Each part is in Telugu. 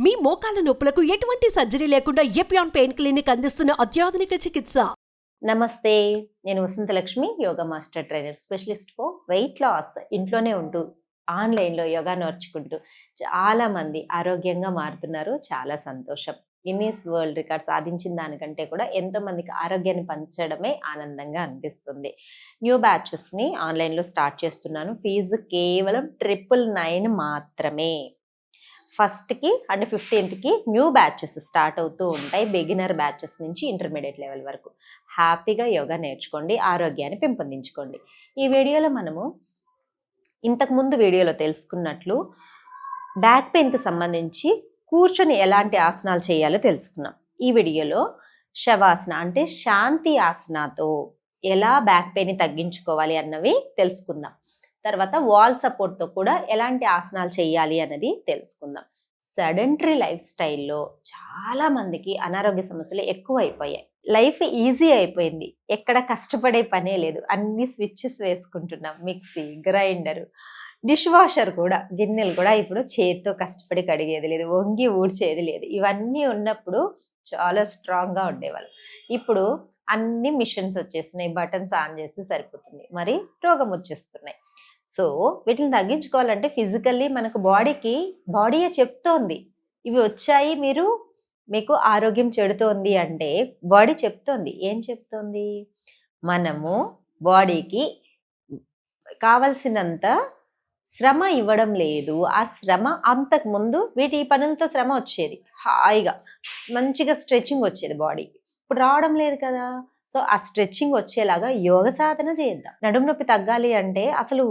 మీ మోకాల నొప్పులకు ఎటువంటి సర్జరీ లేకుండా ఎపియాన్ పెయిన్ క్లినిక్ అందిస్తున్న అత్యాధునిక చికిత్స. నమస్తే, నేను Vasanthalakshmi, yoga master trainer specialist for weight loss. ఇంట్లోనే ఉంటూ ఆన్లైన్లో యోగా నేర్చుకుంటూ చాలామంది ఆరోగ్యంగా మారుతున్నారు. చాలా సంతోషం. గిన్నీస్ వరల్డ్ రికార్డ్ సాధించిన దానికంటే కూడా ఎంతోమందికి ఆరోగ్యాన్ని పంచడమే ఆనందంగా అనిపిస్తుంది. న్యూ బ్యాచెస్ని ఆన్లైన్లో స్టార్ట్ చేస్తున్నాను. ఫీజు కేవలం 999 మాత్రమే. ఫస్ట్కి అండ్ 15కి న్యూ బ్యాచెస్ స్టార్ట్ అవుతూ ఉంటాయి. బిగినర్ బ్యాచెస్ నుంచి ఇంటర్మీడియట్ లెవెల్ వరకు హ్యాపీగా యోగా నేర్చుకోండి, ఆరోగ్యాన్ని పెంపొందించుకోండి. ఈ వీడియోలో మనము ఇంతకుముందు వీడియోలో తెలుసుకున్నట్లు బ్యాక్ పెయిన్కి సంబంధించి కూర్చొని ఎలాంటి ఆసనాలు చేయాలో తెలుసుకున్నాం. ఈ వీడియోలో శవాసన అంటే శాంతి ఆసనాతో ఎలా బ్యాక్ పెయిన్ తగ్గించుకోవాలి అన్నవి తెలుసుకుందాం. తర్వాత వాల్ సపోర్ట్తో కూడా ఎలాంటి ఆసనాలు చేయాలి అన్నది తెలుసుకుందాం. సెడెంటరీ లైఫ్ స్టైల్లో చాలా మందికి అనారోగ్య సమస్యలు ఎక్కువ అయిపోయాయి. లైఫ్ ఈజీ అయిపోయింది, ఎక్కడ కష్టపడే పనే లేదు. అన్ని స్విచ్చెస్ వేసుకుంటున్నాం. మిక్సీ, గ్రైండర్, డిష్ వాషర్ కూడా, గిన్నెలు కూడా ఇప్పుడు చేతితో కష్టపడి కడిగేది లేదు, వంగి ఊడ్చేది లేదు. ఇవన్నీ ఉన్నప్పుడు చాలా స్ట్రాంగ్గా ఉండేవాళ్ళు. ఇప్పుడు అన్ని మిషన్స్ వచ్చేస్తున్నాయి, బటన్స్ ఆన్ చేస్తే సరిపోతుంది, మరి రోగం వచ్చేస్తున్నాయి. సో వీటిని తగ్గించుకోవాలంటే ఫిజికల్లీ మనకు బాడీయే చెప్తోంది ఇవి వచ్చాయి, మీకు ఆరోగ్యం చెడుతోంది అంటే బాడీ చెప్తోంది. ఏం చెప్తోంది? మనము బాడీకి కావలసినంత శ్రమ ఇవ్వడం లేదు. ఆ శ్రమ అంతకుముందు వీటి పనులతో శ్రమ వచ్చేది, హాయిగా మంచిగా స్ట్రెచ్చింగ్ వచ్చేది బాడీకి. ఇప్పుడు రావడం లేదు కదా. సో ఆ స్ట్రెచ్చింగ్ వచ్చేలాగా యోగ సాధన చేద్దాం. నడుము నొప్పి తగ్గాలి అంటే అసలు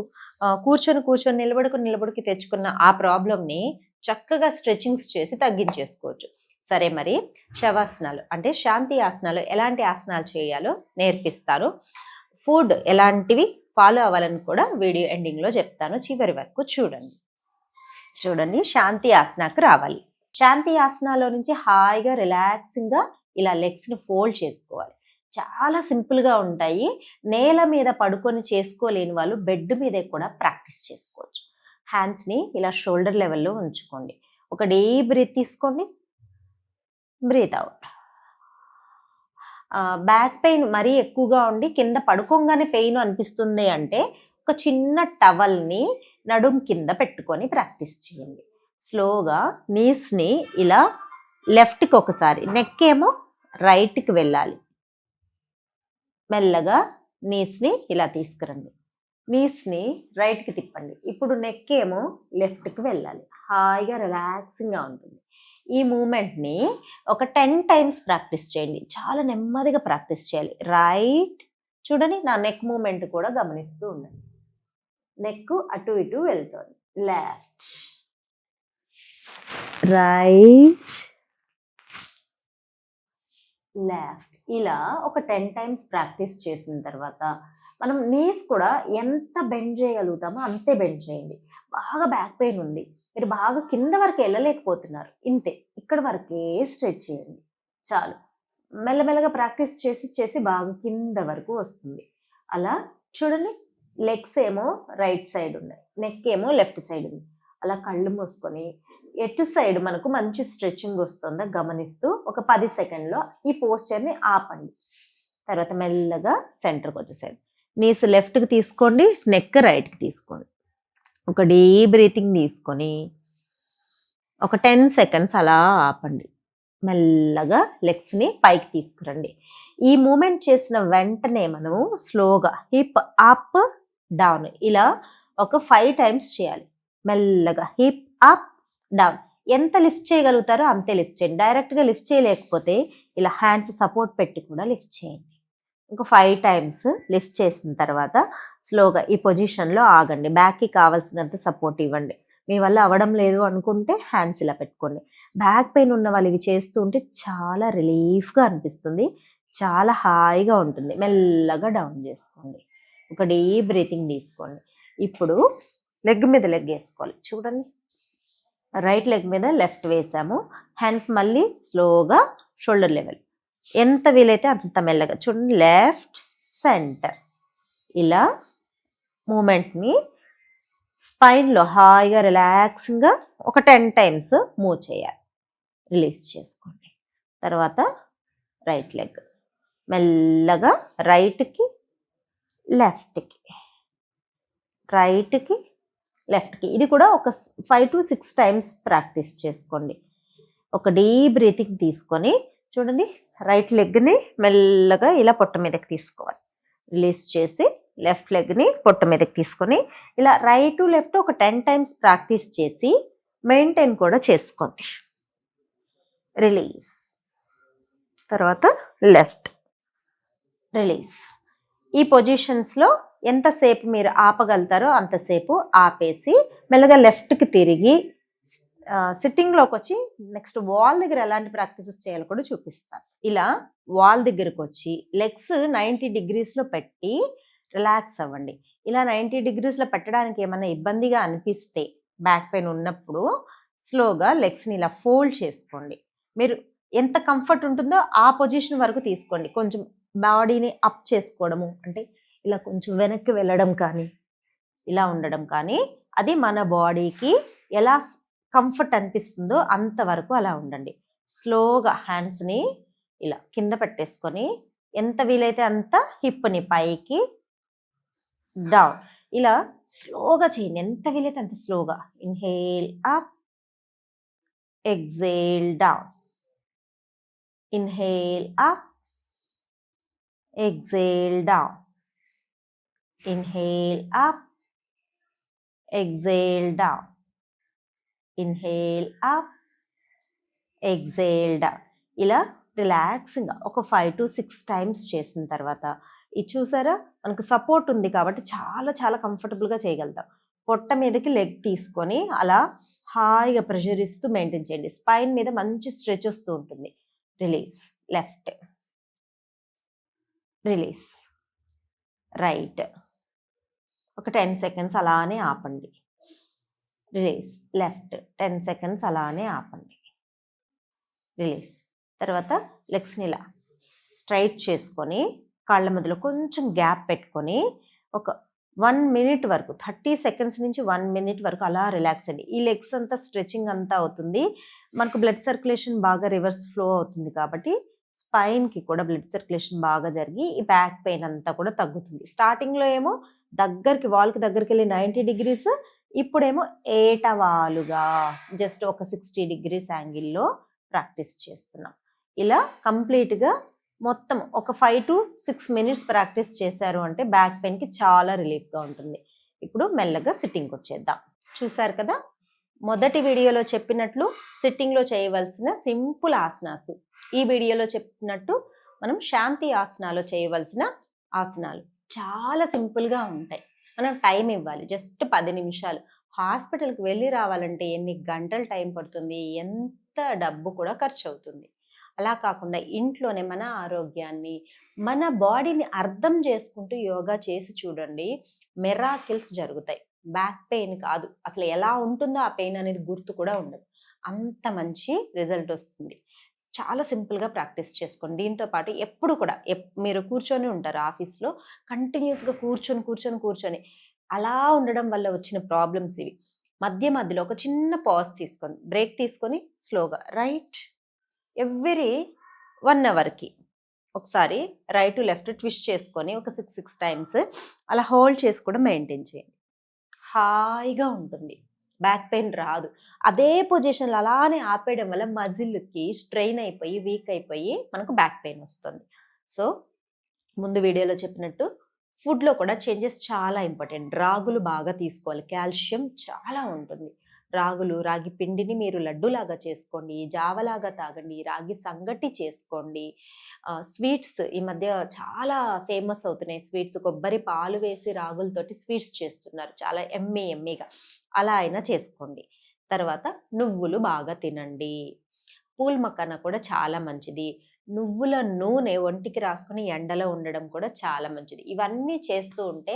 కూర్చొని నిలబడుకు తెచ్చుకున్న ఆ ప్రాబ్లంని చక్కగా స్ట్రెచ్చింగ్స్ చేసి తగ్గించేసుకోవచ్చు. సరే, మరి శవాసనాలు అంటే శాంతి ఆసనాలు ఎలాంటి ఆసనాలు చేయాలో నేర్పిస్తాను. ఫుడ్ ఎలాంటివి ఫాలో అవ్వాలని కూడా వీడియో ఎండింగ్లో చెప్తాను. చివరి వరకు చూడండి. శాంతి ఆసనాకు రావాలి. శాంతి ఆసనాలో నుంచి హాయిగా రిలాక్సింగ్గా ఇలా లెగ్స్ని ఫోల్డ్ చేసుకోవాలి. చాలా సింపుల్గా ఉంటాయి. నేల మీద పడుకొని చేసుకోలేని వాళ్ళు బెడ్ మీదే కూడా ప్రాక్టీస్ చేసుకోవచ్చు. హ్యాండ్స్ని ఇలా షోల్డర్ లెవెల్లో ఉంచుకోండి. ఒక డీప్ బ్రీత్ తీసుకోండి, బ్రీత్ అవుట్. బ్యాక్ పెయిన్ మరీ ఎక్కువగా ఉండి కింద పడుకోగానే పెయిన్ అనిపిస్తుంది అంటే ఒక చిన్న టవల్ని నడుం కింద పెట్టుకొని ప్రాక్టీస్ చేయండి. స్లోగా నీస్ని ఇలా లెఫ్ట్కి ఒకసారి, నెక్ ఏమో రైట్కి వెళ్ళాలి. మెల్లగా నీస్ని ఇలా తీసుకురండి, నీస్ని రైట్కి తిప్పండి. ఇప్పుడు నెక్ ఏమో లెఫ్ట్కి వెళ్ళాలి. హాయిగా రిలాక్సింగ్గా ఉంటుంది. ఈ మూమెంట్ని ఒక 10 times ప్రాక్టీస్ చేయండి. చాలా నెమ్మదిగా ప్రాక్టీస్ చేయాలి. రైట్, చూడండి, నా నెక్ మూమెంట్ కూడా గమనిస్తూ ఉండండి. నెక్ అటు ఇటు వెళ్తుంది. Left, right, left. ఇలా ఒక 10 times ప్రాక్టీస్ చేసిన తర్వాత మనం నీస్ కూడా ఎంత బెండ్ చేయగలుగుతామో అంతే బెండ్ చేయండి. బాగా బ్యాక్ పెయిన్ ఉంది, మీరు బాగా కింద వరకు వెళ్ళలేకపోతున్నారు, ఇంతే, ఇక్కడ వరకే స్ట్రెచ్ చేయండి చాలు. మెల్లమెల్లగా ప్రాక్టీస్ చేసి బాగా కింద వరకు వస్తుంది. అలా చూడండి. లెగ్స్ ఏమో రైట్ సైడ్ ఉన్నాయి, నెక్ ఏమో లెఫ్ట్ సైడ్ ఉంది. అలా కళ్ళు మూసుకొని ఎటు సైడ్ మనకు మంచి స్ట్రెచ్చింగ్ వస్తుందో గమనిస్తూ ఒక 10 secondsలో ఈ పోస్చర్ని ఆపండి. తర్వాత మెల్లగా సెంటర్కి వచ్చేసైడ్ నీస్ లెఫ్ట్కి తీసుకోండి, నెక్ రైట్కి తీసుకోండి. ఒక డీప్ బ్రీతింగ్ తీసుకొని ఒక 10 seconds అలా ఆపండి. మెల్లగా లెగ్స్ని పైకి తీసుకురండి. ఈ మూమెంట్ చేసిన వెంటనే మనము స్లోగా హిప్ అప్ డౌన్ ఇలా ఒక 5 times చేయాలి. మెల్లగా హిప్ అప్ డౌన్. ఎంత లిఫ్ట్ చేయగలుగుతారో అంతే లిఫ్ట్ చేయండి. డైరెక్ట్గా లిఫ్ట్ చేయలేకపోతే ఇలా హ్యాండ్స్ సపోర్ట్ పెట్టి కూడా లిఫ్ట్ చేయండి. ఇంకో 5 times లిఫ్ట్ చేసిన తర్వాత స్లోగా ఈ పొజిషన్లో ఆగండి. బ్యాక్కి కావాల్సినంత సపోర్ట్ ఇవ్వండి. మీ వల్ల అవ్వడం లేదు అనుకుంటే హ్యాండ్స్ ఇలా పెట్టుకోండి. బ్యాక్ పెయిన్ ఉన్న వాళ్ళు ఇవి చేస్తూ ఉంటే చాలా రిలీఫ్గా అనిపిస్తుంది, చాలా హాయిగా ఉంటుంది. మెల్లగా డౌన్ చేసుకోండి. ఒక డీప్ బ్రీతింగ్ తీసుకోండి. ఇప్పుడు లెగ్ మీద లెగ్ వేసుకోవాలి. చూడండి, రైట్ లెగ్ మీద లెఫ్ట్ వేసాము. హ్యాండ్స్ మళ్ళీ స్లోగా షోల్డర్ లెవెల్, ఎంత వీలైతే అంత మెల్లగా చూడండి. లెఫ్ట్, సెంటర్, ఇలా మూమెంట్ని స్పైన్లో హాయిగా రిలాక్సింగ్గా ఒక 10 times మూవ్ చేయాలి. రిలీజ్ చేసుకోండి. తర్వాత రైట్ లెగ్ మెల్లగా రైట్కి లెఫ్ట్కి, రైట్కి లెఫ్ట్కి. ఇది కూడా ఒక 5 to 6 టైమ్స్ ప్రాక్టీస్ చేసుకోండి. ఒక డీప్ బ్రీతింగ్ తీసుకొని చూడండి, రైట్ లెగ్ని మెల్లగా ఇలా పొట్ట మీదకి తీసుకోవాలి. రిలీజ్ చేసి లెఫ్ట్ లెగ్ని పొట్ట మీదకి తీసుకొని ఇలా రైట్ టు లెఫ్ట్ ఒక 10 టైమ్స్ ప్రాక్టీస్ చేసి మెయింటైన్ కూడా చేసుకోండి. రిలీజ్, తర్వాత లెఫ్ట్, రిలీజ్. ఈ పొజిషన్స్లో ఎంతసేపు మీరు ఆపగలుగుతారో అంతసేపు ఆపేసి మెల్లగా లెఫ్ట్కి తిరిగి సిట్టింగ్లోకి వచ్చి నెక్స్ట్ వాల్ దగ్గర ఎలాంటి ప్రాక్టీసెస్ చేయాలో కూడా చూపిస్తాను. ఇలా వాల్ దగ్గరకు వచ్చి లెగ్స్ 90 degreesలో పెట్టి రిలాక్స్ అవ్వండి. ఇలా 90 degreesలో పెట్టడానికి ఏమైనా ఇబ్బందిగా అనిపిస్తే బ్యాక్ పెయిన్ ఉన్నప్పుడు స్లోగా లెగ్స్ని ఇలా ఫోల్డ్ చేసుకోండి. మీరు ఎంత కంఫర్ట్ ఉంటుందో ఆ పొజిషన్ వరకు తీసుకోండి. కొంచెం బాడీని అప్ చేసుకోవడము అంటే ఇలా కొంచెం వెనక్కి వెళ్ళడం కానీ ఇలా ఉండడం కానీ, అది మన బాడీకి ఎలా కంఫర్ట్ అనిపిస్తుందో అంతవరకు అలా ఉండండి. స్లోగా హ్యాండ్స్ని ఇలా కింద పెట్టేసుకొని ఎంత వీలైతే అంత హిప్ని పైకి డౌన్ ఇలా స్లోగా చేయండి. ఎంత వీలైతే అంత స్లోగా. Inhale up, exhale down, inhale up, exhale down, inhale up, exhale down, inhale up, exhale down. ఇలా రిలాక్సింగ్గా ఒక 5 to 6 టైమ్స్ చేసిన తర్వాత ఇది చూసారా, మనకు సపోర్ట్ ఉంది కాబట్టి చాలా చాలా కంఫర్టబుల్గా చేయగలుగుతాం. పొట్ట మీదకి లెగ్ తీసుకొని అలా హాయిగా ప్రెషర్ ఇస్తూ మెయింటైన్ చేయండి. స్పైన్ మీద మంచి స్ట్రెచ్ వస్తూ ఉంటుంది. Release, left, release, right. ఒక 10 seconds అలానే ఆపండి. రిలీజ్, లెఫ్ట్, 10 seconds అలానే ఆపండి. రిలీజ్. తర్వాత లెగ్స్ని ఇలా స్ట్రైట్ చేసుకొని కాళ్ళ మధ్యలో కొంచెం గ్యాప్ పెట్టుకొని ఒక 1 minute వరకు 30 seconds నుంచి 1 minute వరకు అలా రిలాక్స్ అండి. ఈ లెగ్స్ అంతా స్ట్రెచింగ్ అంతా అవుతుంది. మనకు బ్లడ్ సర్క్యులేషన్ బాగా రివర్స్ ఫ్లో అవుతుంది కాబట్టి స్పైన్కి కూడా బ్లడ్ సర్క్యులేషన్ బాగా జరిగి ఈ బ్యాక్ పెయిన్ అంతా కూడా తగ్గుతుంది. స్టార్టింగ్లో ఏమో దగ్గరికి వాల్కి దగ్గరికి వెళ్ళి 90 degrees, ఇప్పుడేమో ఏటవాలుగా జస్ట్ ఒక 60 degrees యాంగిల్లో ప్రాక్టీస్ చేస్తున్నాం. ఇలా కంప్లీట్గా మొత్తం ఒక 5 to 6 minutes ప్రాక్టీస్ చేశారు అంటే బ్యాక్ పెయిన్కి చాలా రిలీఫ్గా ఉంటుంది. ఇప్పుడు మెల్లగా సిట్టింగ్కి వచ్చేద్దాం. చూసారు కదా, మొదటి వీడియోలో చెప్పినట్లు సిట్టింగ్లో చేయవలసిన సింపుల్ ఆసనాసు, ఈ వీడియోలో చెప్పినట్టు మనం శాంతి ఆసనాలు చేయవలసిన ఆసనాలు చాలా సింపుల్గా ఉంటాయి. మనం టైం ఇవ్వాలి, జస్ట్ 10 నిమిషాలు. హాస్పిటల్కి వెళ్ళి రావాలంటే ఎన్ని గంటలు టైం పడుతుంది, ఎంత డబ్బు కూడా ఖర్చు అవుతుంది. అలా కాకుండా ఇంట్లోనే మన ఆరోగ్యాన్ని, మన బాడీని అర్థం చేసుకుంటూ యోగా చేసి చూడండి, మిరాకిల్స్ జరుగుతాయి. బ్యాక్ పెయిన్ కాదు, అసలు ఎలా ఉంటుందో ఆ పెయిన్ అనేది గుర్తు కూడా ఉండదు. అంత మంచి రిజల్ట్ వస్తుంది. చాలా సింపుల్గా ప్రాక్టీస్ చేసుకోండి. దీంతో పాటు ఎప్పుడు కూడా మీరు కూర్చొని ఉంటారు ఆఫీస్లో, కంటిన్యూస్గా కూర్చొని అలా ఉండడం వల్ల వచ్చిన ప్రాబ్లమ్స్ ఇవి. మధ్య మధ్యలో ఒక చిన్న పాజ్ తీసుకొని బ్రేక్ తీసుకొని స్లోగా రైట్, ఎవ్రీ 1 hourకి ఒకసారి రైట్ టు లెఫ్ట్ ట్విస్ట్ చేసుకొని ఒక 6 టైమ్స్ అలా హోల్డ్ చేసి కూడా మెయింటైన్ చేయండి. హాయిగా ఉంటుంది, బ్యాక్ పెయిన్ రాదు. అదే పొజిషన్లో అలానే ఆపేయడం వల్ల మజిల్కి స్ట్రెయిన్ అయిపోయి వీక్ అయిపోయి మనకు బ్యాక్ పెయిన్ వస్తుంది. సో ముందు వీడియోలో చెప్పినట్టు ఫుడ్లో కూడా చేంజెస్ చాలా ఇంపార్టెంట్. రాగులు బాగా తీసుకోవాలి, కాల్షియం చాలా ఉంటుంది. రాగి పిండిని మీరు లడ్డూలాగా చేసుకోండి, జావలాగా తాగండి, రాగి సంగటి చేసుకోండి. స్వీట్స్ ఈ మధ్య చాలా ఫేమస్ అవుతున్నాయి స్వీట్స్. కొబ్బరి పాలు వేసి రాగులతోటి స్వీట్స్ చేస్తున్నారు, చాలా ఎమ్మీగా. అలా అయినా చేసుకోండి. తర్వాత నువ్వులు బాగా తినండి. పూల్ మకానా కూడా చాలా మంచిది. నువ్వుల నూనె ఒంటికి రాసుకొని ఎండలో ఉండడం కూడా చాలా మంచిది. ఇవన్నీ చేస్తూ ఉంటే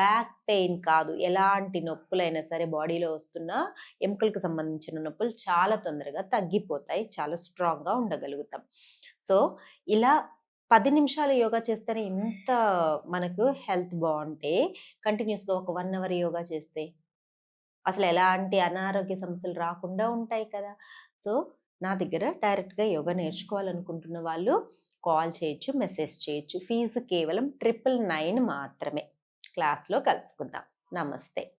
బ్యాక్ పెయిన్ కాదు, ఎలాంటి నొప్పులైనా సరే బాడీలో వస్తున్న ఎముకలకు సంబంధించిన నొప్పులు చాలా తొందరగా తగ్గిపోతాయి, చాలా స్ట్రాంగ్గా ఉండగలుగుతాం. సో ఇలా 10 నిమిషాలు యోగా చేస్తేనే ఇంత మనకు హెల్త్ బాగుంటే కంటిన్యూస్గా ఒక 1 hour యోగా చేస్తే అసలు ఎలాంటి అనారోగ్య సమస్యలు రాకుండా ఉంటాయి కదా. సో నా దగ్గర డైరెక్ట్గా యోగా నేర్చుకోవాలనుకుంటున్న వాళ్ళు కాల్ చేయొచ్చు, మెసేజ్ చేయొచ్చు. ఫీజు కేవలం 999 మాత్రమే. క్లాస్లో కలుసుకుందాం. నమస్తే.